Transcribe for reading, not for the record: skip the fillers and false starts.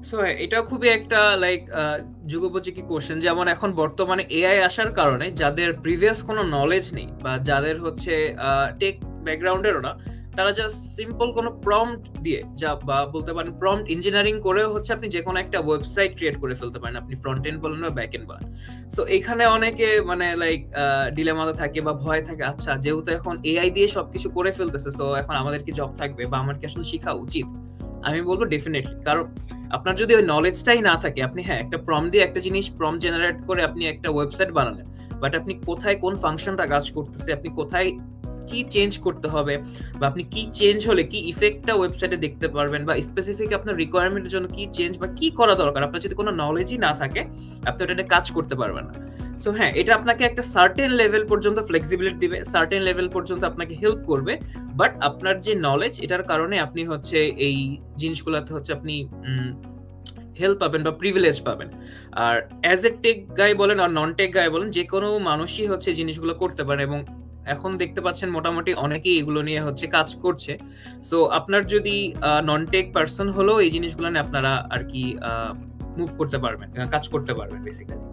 So এটা খুবই একটা লাইক যুগোপযোগী কোশ্চেন। যেমন এখন বর্তমানে এআই আসার কারণে যাদের প্রিভিয়াস কোনো নলেজ নেই বা যাদের হচ্ছে টেক ব্যাকগ্রাউন্ডেরও না, তারা জাস্ট সিম্পল কোনো প্রম্পট দিয়ে যা বা বলতে পারেন প্রম্পট ইঞ্জিনিয়ারিং করেও হচ্ছে আপনি যে কোনো একটা ওয়েবসাইট ক্রিয়েট করে ফেলতে পারেন, আপনি ফ্রন্ট এন্ড বলেন বা ব্যাক এন্ড বলেন। সো এখানে অনেকে মানে লাইক ডিলেমাতে থাকে বা ভয় থাকে, আচ্ছা যেহেতু এখন এআই দিয়ে সবকিছু করে ফেলতেছে, সো এখন আমাদের কি জব থাকবে বা আমার কি আসলে শেখা উচিত? আমি বলবো ডেফিনেটলি। কারণ আপনার যদি ওই নলেজটাই না থাকে, আপনি হ্যাঁ একটা প্রম্পট দিয়ে একটা জিনিস প্রম্পট জেনারেট করে আপনি একটা ওয়েবসাইট বানালেন, বাট আপনি কোথায় কোন ফাংশনটা কাজ করতেছে, আপনি কোথায় কি চেঞ্জ করতে হবে, বা আপনি কি চেঞ্জ হলে কি ইফেক্টটা ওয়েবসাইটে দেখতে পারবেন, বা স্পেসিফিক আপনার রিকোয়ারমেন্টের জন্য কি চেঞ্জ বা কি করা দরকার, আপনার যদি কোনো নলেজই না থাকে আপনি ওটা কাজ করতে পারবেন না। সো হ্যাঁ, এটা আপনাকে একটা সার্টেন লেভেল পর্যন্ত ফ্লেক্সিবিলিটি দিবে, সার্টেন লেভেল পর্যন্ত আপনাকে হেল্প করবে, বাট আপনার যে নলেজ এটার কারণে আপনি হচ্ছে এই জিনিসগুলোতে হচ্ছে আপনি হেল্প পাবেন বা প্রিভিলেজ পাবেন। আর অ্যাজ এ টেক গাই বলেন আর নন টেক গাই বলেন, যে কোনো মানুষই হচ্ছে জিনিসগুলো করতে পারে, এবং এখন দেখতে পাচ্ছেন মোটামুটি অনেকেই এগুলো নিয়ে হচ্ছে কাজ করছে। সো আপনার যদি নন টেক পার্সন হলেও এই জিনিসগুলো নিয়ে আপনারা আর কি মুভ করতে পারবেন, কাজ করতে পারবেন বেসিক্যালি।